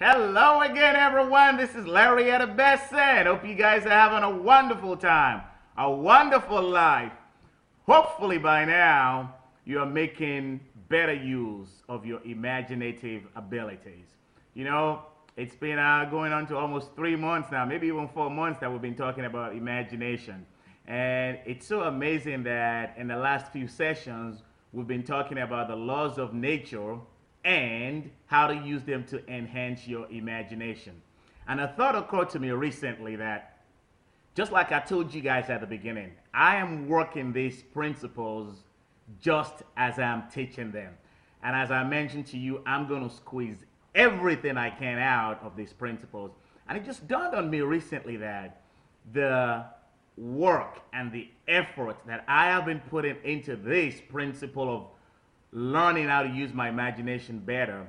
Hello again, everyone. This is Larry at the Best Said. Hope you guys are having a wonderful time, a wonderful life. Hopefully, by now, you are making better use of your imaginative abilities. You know, it's been going on to almost 3 months now, maybe even 4 months that we've been talking about imagination. And it's so amazing that in the last few sessions, we've been talking about the laws of nature and how to use them to enhance your imagination. And a thought occurred to me recently that just like I told you guys at the beginning, I am working these principles just as I'm teaching them. And as I mentioned to you, I'm going to squeeze everything I can out of these principles. And it just dawned on me recently that the work and the effort that I have been putting into this principle of learning how to use my imagination better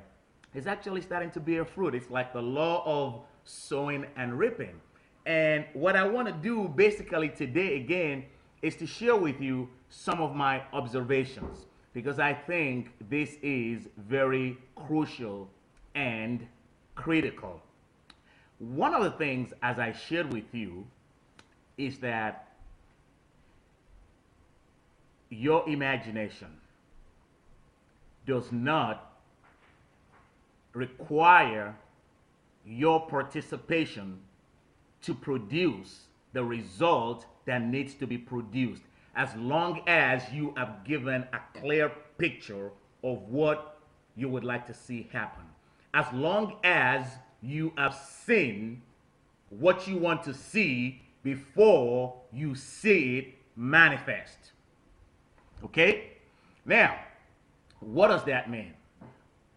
is actually starting to bear fruit. It's like the law of sowing and reaping. And what I want to do basically today again is to share with you some of my observations because I think this is very crucial and critical. One of the things, as I shared with you, is that your imagination does not require your participation to produce the result that needs to be produced, as long as you have given a clear picture of what you would like to see happen. As long as you have seen what you want to see before you see it manifest. Okay? Now, what does that mean?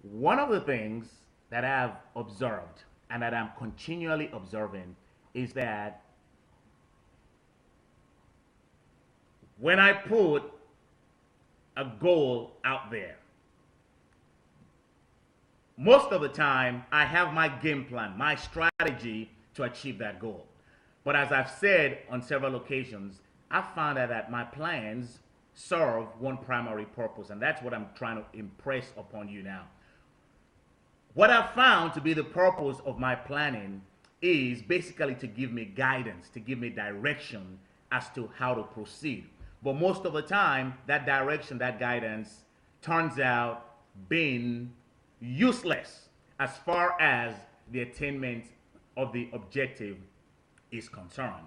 One of the things that I've observed and that I'm continually observing is that when I put a goal out there, most of the time I have my game plan, my strategy to achieve that goal. But as I've said on several occasions, I've found out that my plans serve one primary purpose, and that's what I'm trying to impress upon you now. What I've found to be the purpose of my planning is basically to give me guidance, to give me direction as to how to proceed. But most of the time, that direction, that guidance turns out being useless as far as the attainment of the objective is concerned.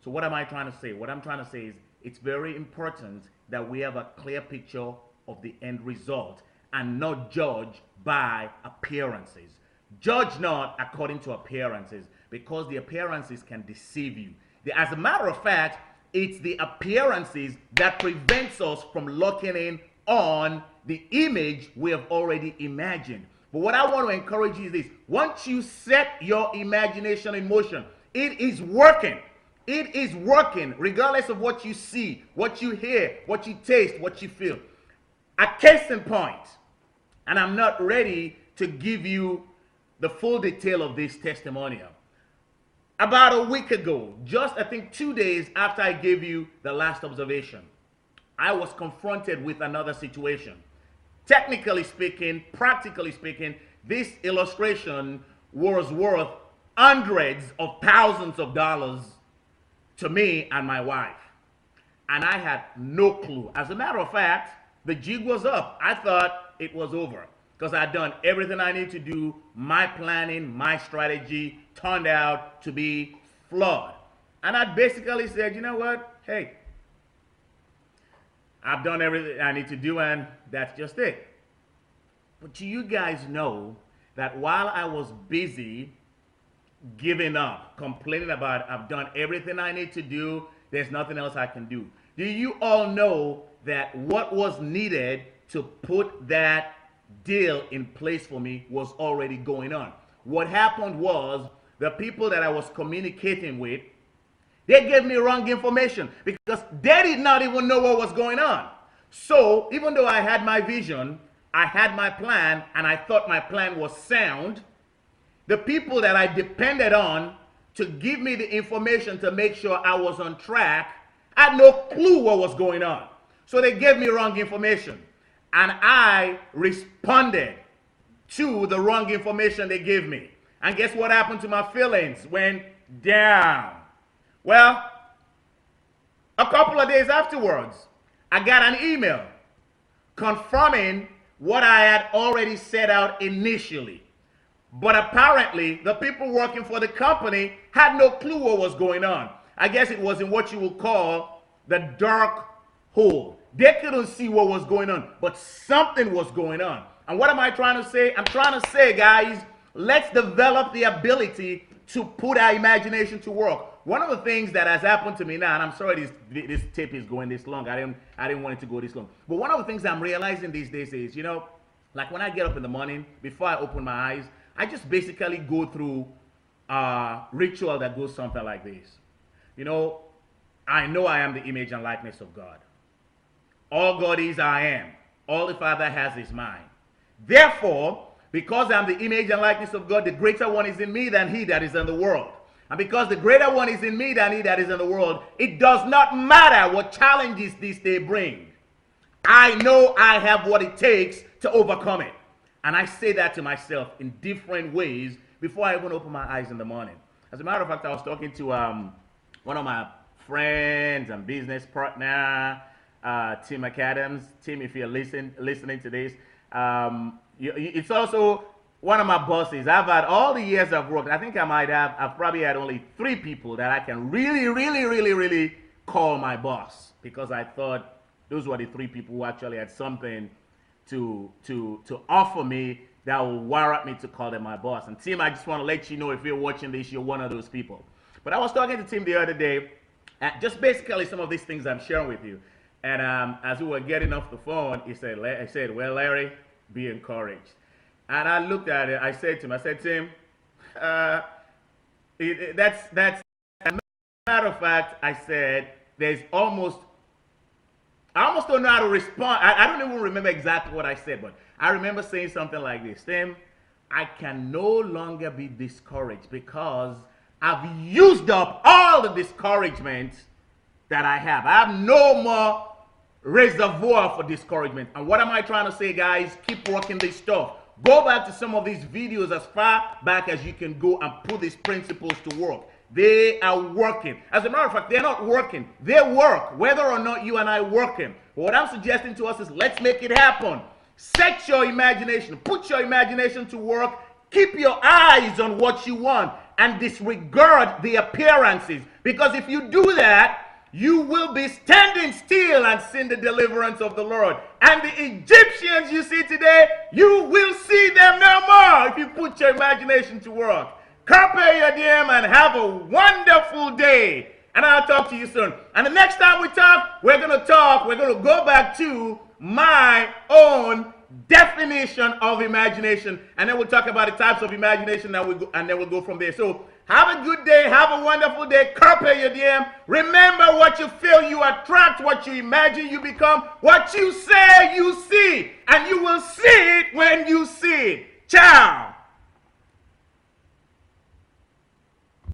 So, what am I trying to say? What I'm trying to say is it's very important that we have a clear picture of the end result and not judge by appearances. Judge not according to appearances because the appearances can deceive you. As a matter of fact, it's the appearances that prevents us from locking in on the image we have already imagined. But what I want to encourage you is this: once you set your imagination in motion, it is working. It is working regardless of what you see, what you hear, what you taste, what you feel. A case in point, and I'm not ready to give you the full detail of this testimonial. About a week ago, just I think 2 days after I gave you the last observation, I was confronted with another situation. Technically speaking, practically speaking, this illustration was worth hundreds of thousands of dollars to me and my wife. And I had no clue. As a matter of fact, the jig was up. I thought it was over because I'd done everything I need to do. My planning, my strategy turned out to be flawed. And I basically said, you know what? Hey, I've done everything I need to do, and that's just it. But do you guys know that while I was busy giving up, complaining about I've done everything I need to do, there's nothing else I can do, do you all know that what was needed to put that deal in place for me was already going on? What happened was the people that I was communicating with, they gave me wrong information because they did not even know what was going on. So even though I had my vision, I had my plan, and I thought my plan was sound, the people that I depended on to give me the information to make sure I was on track had no clue what was going on. So they gave me wrong information. And I responded to the wrong information they gave me. And guess what happened to my feelings? Went down. Well, a couple of days afterwards, I got an email confirming what I had already set out initially. But apparently, the people working for the company had no clue what was going on. I guess it was in what you would call the dark hole. They couldn't see what was going on, but something was going on. And what am I trying to say? I'm trying to say, guys, let's develop the ability to put our imagination to work. One of the things that has happened to me now, and I'm sorry this tape is going this long. I didn't want it to go this long. But one of the things I'm realizing these days is, you know, like when I get up in the morning, before I open my eyes, I just basically go through a ritual that goes something like this. You know I am the image and likeness of God. All God is, I am. All the Father has is mine. Therefore, because I'm the image and likeness of God, the greater one is in me than he that is in the world. And because the greater one is in me than he that is in the world, it does not matter what challenges this day bring. I know I have what it takes to overcome it. And I say that to myself in different ways before I even open my eyes in the morning. As a matter of fact, I was talking to one of my friends and business partner, Tim McAdams. Tim, if you're listening to this, it's also one of my bosses. I've had all the years I've worked, I've probably had only 3 people that I can really call my boss, because I thought those were the 3 people who actually had something to offer me that will warrant me to call them my boss. And Tim, I just want to let you know, if you're watching this, you're one of those people. But I was talking to Tim the other day, just basically some of these things I'm sharing with you. And as we were getting off the phone, I said, well, Larry, be encouraged. And I looked at it. I said to him, Tim, that's as a matter of fact, I said, I almost don't know how to respond. I don't even remember exactly what I said, but I remember saying something like this: Tim, I can no longer be discouraged because I've used up all the discouragement that I have. I have no more reservoir for discouragement. And what am I trying to say, guys? Keep working this stuff. Go back to some of these videos as far back as you can go and put these principles to work. They are working. As a matter of fact, they're not working. They work, whether or not you and I working. What I'm suggesting to us is, let's make it happen. Set your imagination. Put your imagination to work. Keep your eyes on what you want and disregard the appearances. Because if you do that, you will be standing still and seeing the deliverance of the Lord. And the Egyptians you see today, you will see them no more if you put your imagination to work. Carpe diem and have a wonderful day. And I'll talk to you soon. And the next time we talk, we're going to go back to my own definition of imagination. And then we'll talk about the types of imagination and then we'll go from there. So have a good day. Have a wonderful day. Carpe diem. Remember, what you feel, you attract. What you imagine, you become. What you say, you see. And you will see it when you see it. Ciao.